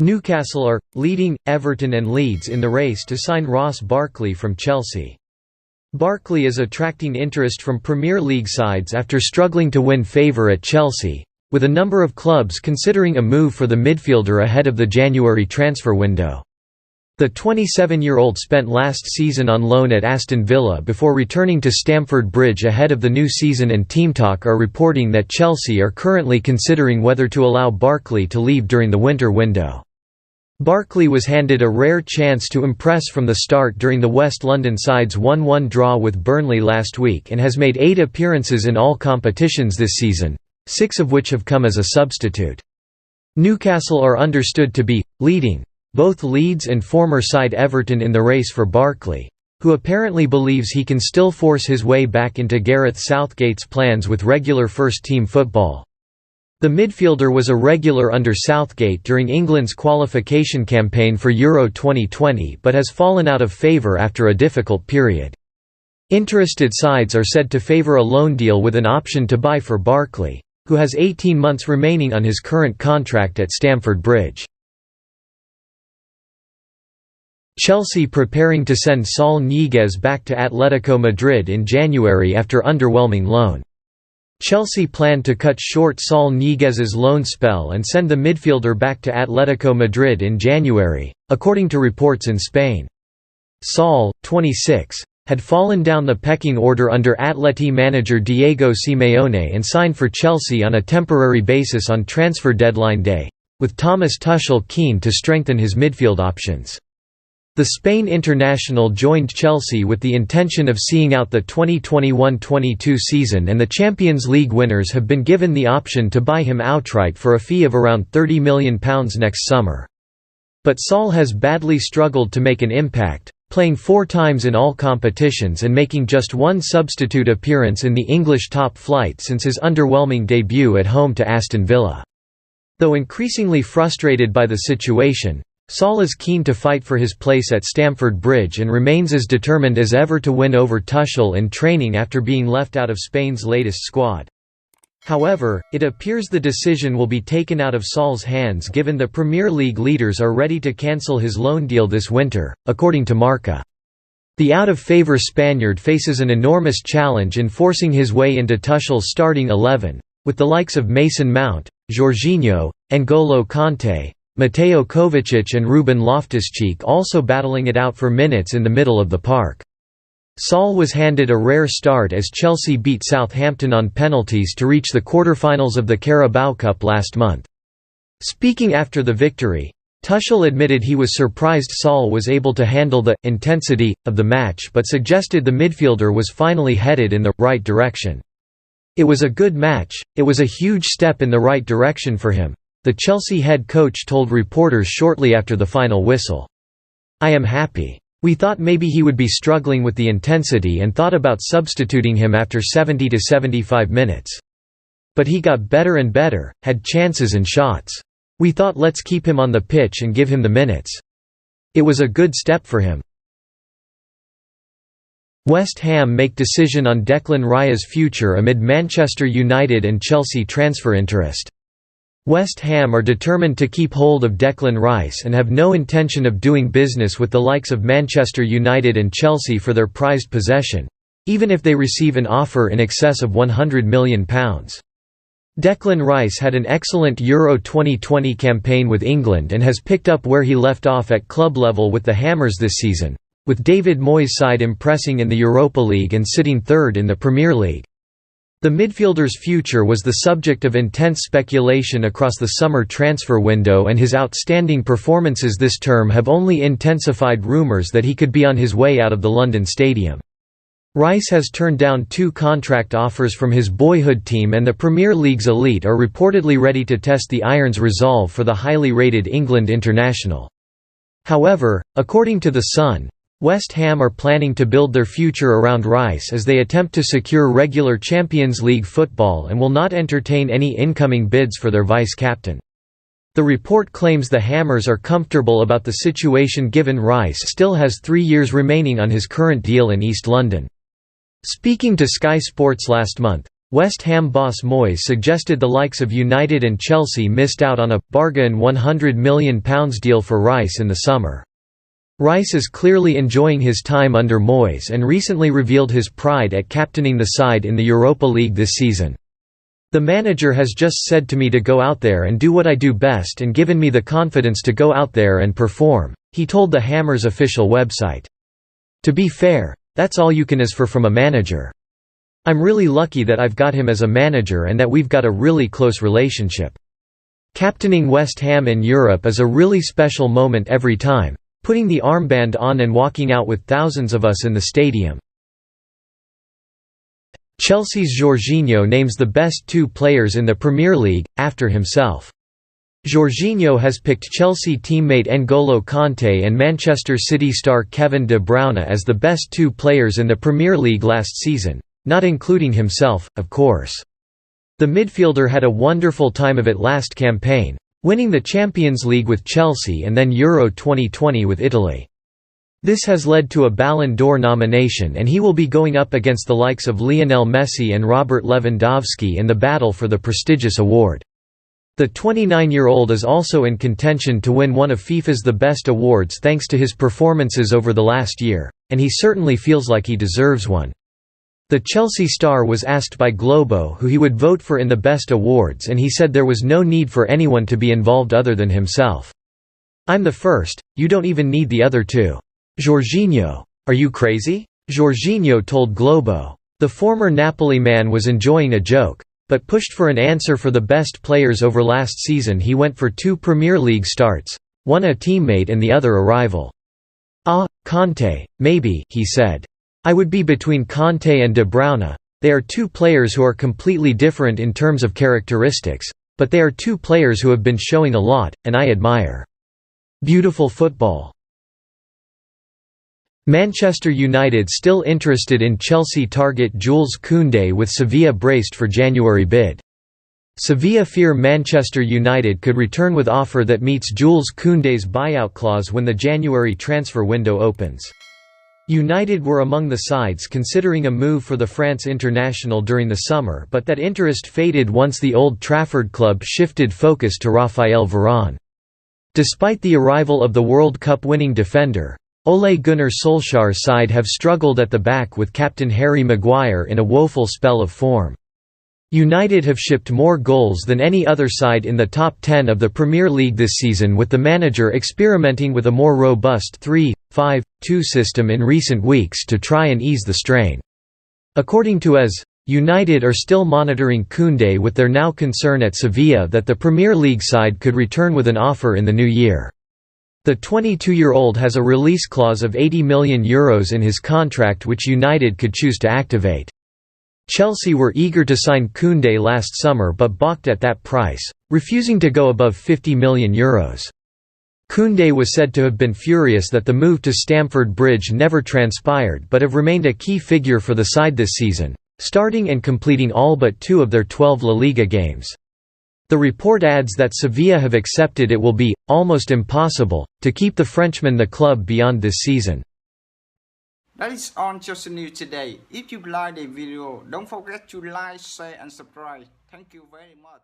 Newcastle are leading Everton and Leeds in the race to sign Ross Barkley from Chelsea. Barkley is attracting interest from Premier League sides after struggling to win favour at Chelsea, with a number of clubs considering a move for the midfielder ahead of the January transfer window. The 27-year-old spent last season on loan at Aston Villa before returning to Stamford Bridge ahead of the new season, and Team Talk are reporting that Chelsea are currently considering whether to allow Barkley to leave during the winter window. Barkley was handed a rare chance to impress from the start during the West London side's 1-1 draw with Burnley last week and has made 8 appearances in all competitions this season, 6 of which have come as a substitute. Newcastle are understood to be leading both Leeds and former side Everton in the race for Barkley, who apparently believes he can still force his way back into Gareth Southgate's plans with regular first-team football. The midfielder was a regular under Southgate during England's qualification campaign for Euro 2020 but has fallen out of favour after a difficult period. Interested sides are said to favour a loan deal with an option to buy for Barkley, who has 18 months remaining on his current contract at Stamford Bridge. Chelsea preparing to send Saul Niguez back to Atletico Madrid in January after underwhelming loan. Chelsea planned to cut short Saul Niguez's loan spell and send the midfielder back to Atletico Madrid in January, according to reports in Spain. Saul, 26, had fallen down the pecking order under Atleti manager Diego Simeone and signed for Chelsea on a temporary basis on transfer deadline day, with Thomas Tuchel keen to strengthen his midfield options. The Spain international joined Chelsea with the intention of seeing out the 2021-22 season, and the Champions League winners have been given the option to buy him outright for a fee of around £30 million next summer. But Saul has badly struggled to make an impact, playing 4 times in all competitions and making just 1 substitute appearance in the English top flight since his underwhelming debut at home to Aston Villa. Though increasingly frustrated by the situation, Saul is keen to fight for his place at Stamford Bridge and remains as determined as ever to win over Tuchel in training after being left out of Spain's latest squad. However, it appears the decision will be taken out of Saul's hands given the Premier League leaders are ready to cancel his loan deal this winter, according to Marca. The out-of-favour Spaniard faces an enormous challenge in forcing his way into Tuchel's starting 11, with the likes of Mason Mount, Jorginho, N'Golo Kanté, Mateo Kovacic and Ruben Loftus-Cheek also battling it out for minutes in the middle of the park. Saul was handed a rare start as Chelsea beat Southampton on penalties to reach the quarter-finals of the Carabao Cup last month. Speaking after the victory, Tuchel admitted he was surprised Saul was able to handle the intensity of the match but suggested the midfielder was finally headed in the right direction. "It was a good match, it was a huge step in the right direction for him," the Chelsea head coach told reporters shortly after the final whistle. "I am happy. We thought maybe he would be struggling with the intensity and thought about substituting him after 70 to 75 minutes. But he got better and better, had chances and shots. We thought let's keep him on the pitch and give him the minutes. It was a good step for him." West Ham make decision on Declan Rice's future amid Manchester United and Chelsea transfer interest. West Ham are determined to keep hold of Declan Rice and have no intention of doing business with the likes of Manchester United and Chelsea for their prized possession, even if they receive an offer in excess of £100 million. Declan Rice had an excellent Euro 2020 campaign with England and has picked up where he left off at club level with the Hammers this season, with David Moyes' side impressing in the Europa League and sitting 3rd in the Premier League. The midfielder's future was the subject of intense speculation across the summer transfer window, and his outstanding performances this term have only intensified rumours that he could be on his way out of the London stadium. Rice has turned down 2 contract offers from his boyhood team, and the Premier League's elite are reportedly ready to test the Irons' resolve for the highly rated England international. However, according to The Sun, West Ham are planning to build their future around Rice as they attempt to secure regular Champions League football and will not entertain any incoming bids for their vice-captain. The report claims the Hammers are comfortable about the situation given Rice still has 3 years remaining on his current deal in East London. Speaking to Sky Sports last month, West Ham boss Moyes suggested the likes of United and Chelsea missed out on a bargain £100 million deal for Rice in the summer. Rice is clearly enjoying his time under Moyes and recently revealed his pride at captaining the side in the Europa League this season. "The manager has just said to me to go out there and do what I do best and given me the confidence to go out there and perform," he told the Hammers official website. "To be fair, that's all you can ask for from a manager. I'm really lucky that I've got him as a manager and that we've got a really close relationship. Captaining West Ham in Europe is a really special moment every time, putting the armband on and walking out with thousands of us in the stadium." Chelsea's Jorginho names the best two players in the Premier League, after himself. Jorginho has picked Chelsea teammate N'Golo Kanté and Manchester City star Kevin De Bruyne as the best two players in the Premier League last season, not including himself, of course. The midfielder had a wonderful time of it last campaign, winning the Champions League with Chelsea and then Euro 2020 with Italy. This has led to a Ballon d'Or nomination, and he will be going up against the likes of Lionel Messi and Robert Lewandowski in the battle for the prestigious award. The 29-year-old is also in contention to win one of FIFA's The Best awards thanks to his performances over the last year, and he certainly feels like he deserves one. The Chelsea star was asked by Globo who he would vote for in the Best awards, and he said there was no need for anyone to be involved other than himself. "I'm the first, you don't even need the other two. Jorginho. Are you crazy?" Jorginho told Globo. The former Napoli man was enjoying a joke, but pushed for an answer for the best players over last season. He went for two Premier League starts, one a teammate and the other a rival. Kanté, maybe, he said. "I would be between Kanté and De Bruyne. They are two players who are completely different in terms of characteristics, but they are two players who have been showing a lot, and I admire. Beautiful football." Manchester United still interested in Chelsea target Jules Kounde with Sevilla braced for January bid. Sevilla fear Manchester United could return with offer that meets Jules Kounde's buyout clause when the January transfer window opens. United were among the sides considering a move for the France international during the summer, but that interest faded once the Old Trafford club shifted focus to Raphael Varane. Despite the arrival of the World Cup winning defender, Ole Gunnar Solskjaer's side have struggled at the back with captain Harry Maguire in a woeful spell of form. United have shipped more goals than any other side in the top 10 of the Premier League this season, with the manager experimenting with a more robust 3-5-2 system in recent weeks to try and ease the strain. According to AS, United are still monitoring Kounde with their now concern at Sevilla that the Premier League side could return with an offer in the new year. The 22-year-old has a release clause of €80 million in his contract which United could choose to activate. Chelsea were eager to sign Kounde last summer but balked at that price, refusing to go above €50 million. Kounde was said to have been furious that the move to Stamford Bridge never transpired but have remained a key figure for the side this season, starting and completing all but 2 of their 12 La Liga games. The report adds that Sevilla have accepted it will be almost impossible to keep the Frenchman the club beyond this season. That is on Chelsea News today. If you like the video, don't forget to like, share and subscribe. Thank you very much.